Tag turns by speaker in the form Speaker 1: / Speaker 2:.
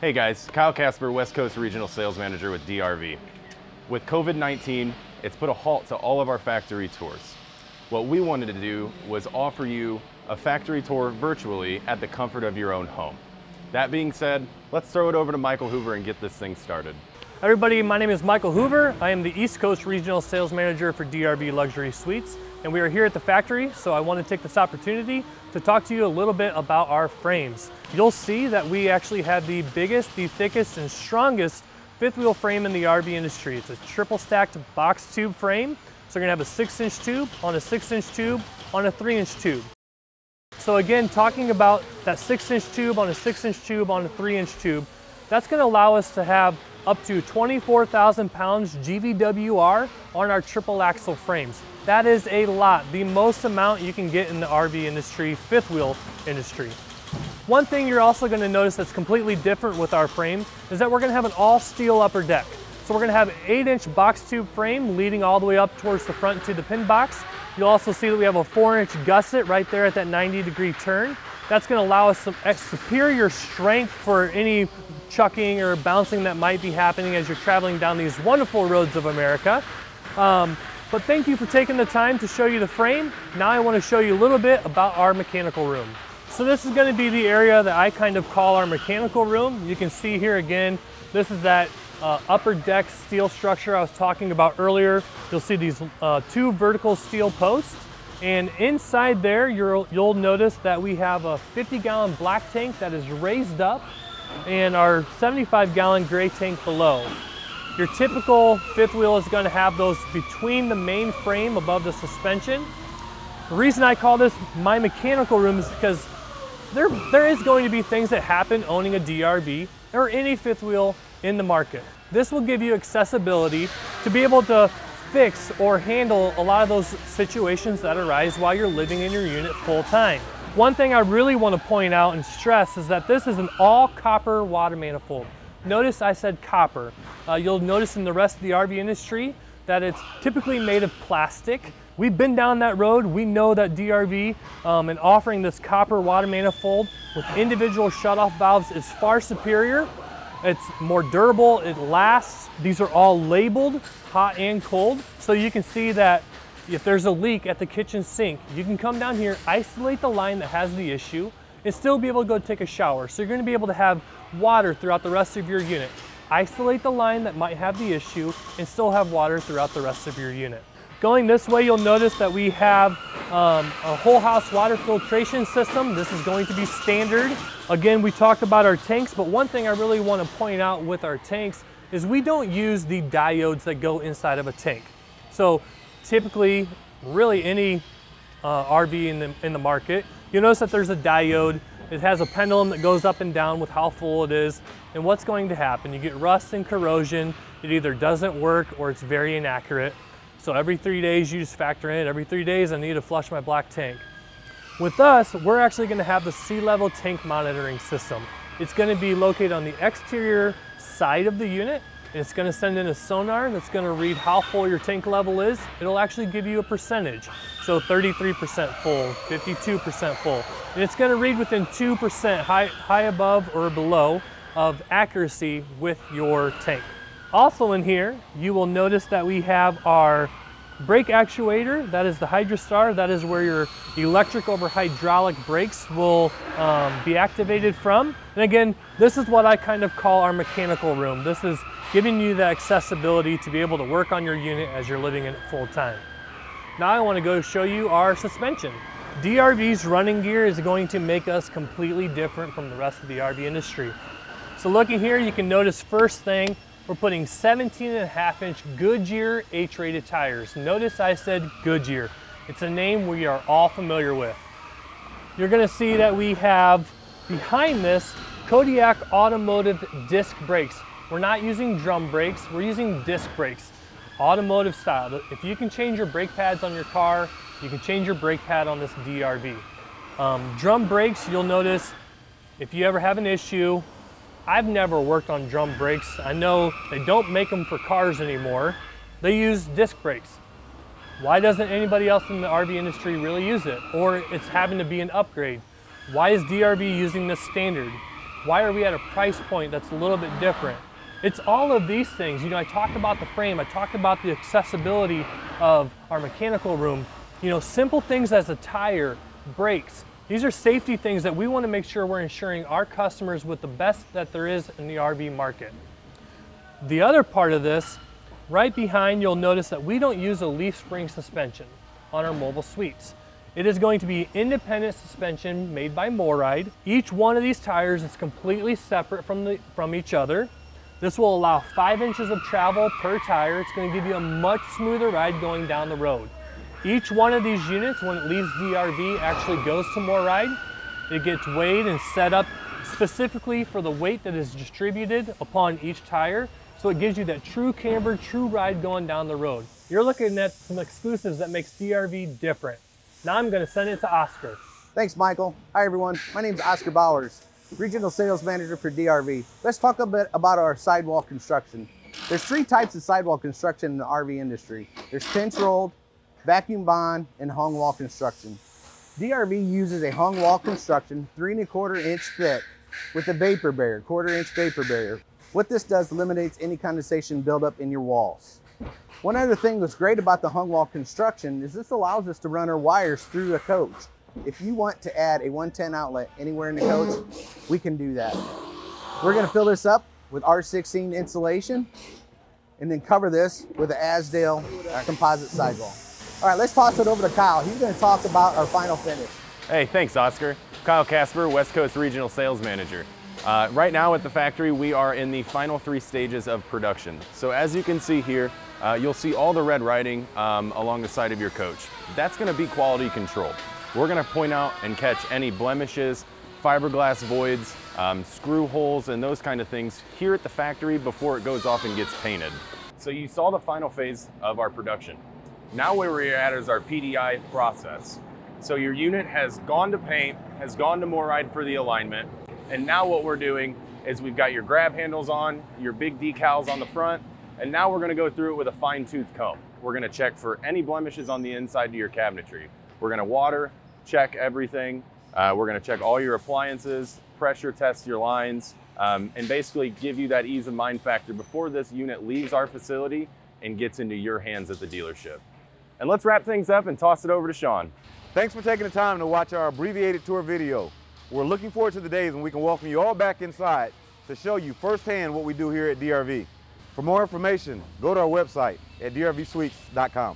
Speaker 1: Hey guys, Kyle Casper, West Coast Regional Sales Manager with DRV. With COVID-19, it's put a halt to all of our factory tours. What we wanted to do was offer you a factory tour virtually at the comfort of your own home. That being said, let's throw it over to Michael Hoover and get this thing started.
Speaker 2: Everybody, my name is Michael Hoover. I am the East Coast Regional Sales Manager for DRV Luxury Suites, and we are here at the factory, so I want to take this opportunity to talk to you a little bit about our frames. You'll see that we actually have the biggest, the thickest, and strongest fifth wheel frame in the RV industry. It's a triple stacked box tube frame. So you're gonna have a 6-inch tube on a 6-inch tube on a 3-inch tube. So again, talking about that 6-inch tube on a 6-inch tube on a 3-inch tube, that's gonna allow us to have up to 24,000 pounds GVWR on our triple axle frames. That is a lot, the most amount you can get in the RV industry, fifth wheel industry. One thing you're also gonna notice that's completely different with our frame is that we're gonna have an all steel upper deck. So we're gonna have an 8-inch box tube frame leading all the way up towards the front to the pin box. You'll also see that we have a 4-inch gusset right there at that 90-degree turn. That's gonna allow us some superior strength for any chucking or bouncing that might be happening as you're traveling down these wonderful roads of America. But thank you for taking the time to show you the frame. Now I wanna show you a little bit about our mechanical room. So this is gonna be the area that I kind of call our mechanical room. You can see here again, this is that upper deck steel structure I was talking about earlier. You'll see these two vertical steel posts, and inside there you'll notice that we have a 50-gallon black tank that is raised up and our 75-gallon gray tank below. Your typical fifth wheel is going to have those between the main frame above the suspension. The reason I call this my mechanical room is because there is going to be things that happen owning a DRV or any fifth wheel in the market. This will give you accessibility to be able to fix or handle a lot of those situations that arise while you're living in your unit full time. One thing I really want to point out and stress is that this is an all copper water manifold. Notice I said copper. You'll notice in the rest of the RV industry that it's typically made of plastic. We've been down that road. We know that DRV and offering this copper water manifold with individual shutoff valves is far superior. It's more durable, it lasts. These are all labeled hot and cold. So you can see that if there's a leak at the kitchen sink, you can come down here, isolate the line that has the issue, and still be able to go take a shower. So you're gonna be able to have water throughout the rest of your unit. Isolate the line that might have the issue and still have water throughout the rest of your unit. Going this way, you'll notice that we have a whole house water filtration system. This is going to be standard. Again, we talked about our tanks, but one thing I really want to point out with our tanks is we don't use the diodes that go inside of a tank. So typically, really any RV in the market, you'll notice that there's a diode. It has a pendulum that goes up and down with how full it is. And what's going to happen? You get rust and corrosion. It either doesn't work or it's very inaccurate. So every 3 days you just factor in, every 3 days I need to flush my black tank. With us, we're actually gonna have the sea level tank monitoring system. It's gonna be located on the exterior side of the unit, and it's gonna send in a sonar that's gonna read how full your tank level is. It'll actually give you a percentage. So 33% full, 52% full. And it's gonna read within 2% high above or below of accuracy with your tank. Also in here, you will notice that we have our brake actuator. That is the Hydrostar. That is where your electric over hydraulic brakes will be activated from. And again, this is what I kind of call our mechanical room. This is giving you the accessibility to be able to work on your unit as you're living in it full time. Now I want to go show you our suspension. DRV's running gear is going to make us completely different from the rest of the RV industry. So looking here, you can notice first thing, we're putting 17.5-inch Goodyear H-rated tires. Notice I said Goodyear. It's a name we are all familiar with. You're gonna see that we have behind this Kodiak automotive disc brakes. We're not using drum brakes, we're using disc brakes. Automotive style. If you can change your brake pads on your car, you can change your brake pad on this DRV. Drum brakes, you'll notice if you ever have an issue, I've never worked on drum brakes. I know they don't make them for cars anymore. They use disc brakes. Why doesn't anybody else in the RV industry really use it? Or it's having to be an upgrade. Why is DRV using this standard? Why are we at a price point that's a little bit different? It's all of these things. You know, I talked about the frame, I talked about the accessibility of our mechanical room. You know, simple things as a tire, brakes. These are safety things that we want to make sure we're ensuring our customers with the best that there is in the RV market. The other part of this, right behind, you'll notice that we don't use a leaf spring suspension on our mobile suites. It is going to be independent suspension made by MORryde. Each one of these tires is completely separate from each other. This will allow 5 inches of travel per tire. It's going to give you a much smoother ride going down the road. Each one of these units, when it leaves DRV, actually goes to MORryde. It gets weighed and set up specifically for the weight that is distributed upon each tire. So it gives you that true camber, true ride going down the road. You're looking at some exclusives that makes DRV different. Now I'm going to send it to Oscar.
Speaker 3: Thanks, Michael. Hi, everyone. My name is Oscar Bowers, Regional Sales Manager for DRV. Let's talk a bit about our sidewall construction. There's 3 types of sidewall construction in the RV industry. There's pinch rolled, vacuum bond, and hung wall construction. DRV uses a hung wall construction 3 1/4 inch thick with a vapor barrier, 1/4 inch vapor barrier. What this does eliminates any condensation buildup in your walls. One other thing that's great about the hung wall construction is this allows us to run our wires through the coach. If you want to add a 110 outlet anywhere in the coach, we can do that. We're going to fill this up with R16 insulation and then cover this with an Asdale composite sidewall. All right, let's toss it over to Kyle. He's going to talk about our final finish.
Speaker 1: Hey, thanks, Oscar. Kyle Casper, West Coast Regional Sales Manager. Right now at the factory, we are in the final 3 stages of production. So as you can see here, you'll see all the red writing along the side of your coach. That's going to be quality control. We're going to point out and catch any blemishes, fiberglass voids, screw holes, and those kind of things here at the factory before it goes off and gets painted. So you saw the final phase of our production. Now where we're at is our PDI process. So your unit has gone to paint, has gone to MORryde for the alignment, and now what we're doing is we've got your grab handles on, your big decals on the front, and now we're gonna go through it with a fine-tooth comb. We're gonna check for any blemishes on the inside of your cabinetry. We're gonna water, check everything. We're gonna check all your appliances, pressure test your lines, and basically give you that ease of mind factor before this unit leaves our facility and gets into your hands at the dealership. And let's wrap things up and toss it over to Sean.
Speaker 4: Thanks for taking the time to watch our abbreviated tour video. We're looking forward to the days when we can welcome you all back inside to show you firsthand what we do here at DRV. For more information, go to our website at drvsuites.com.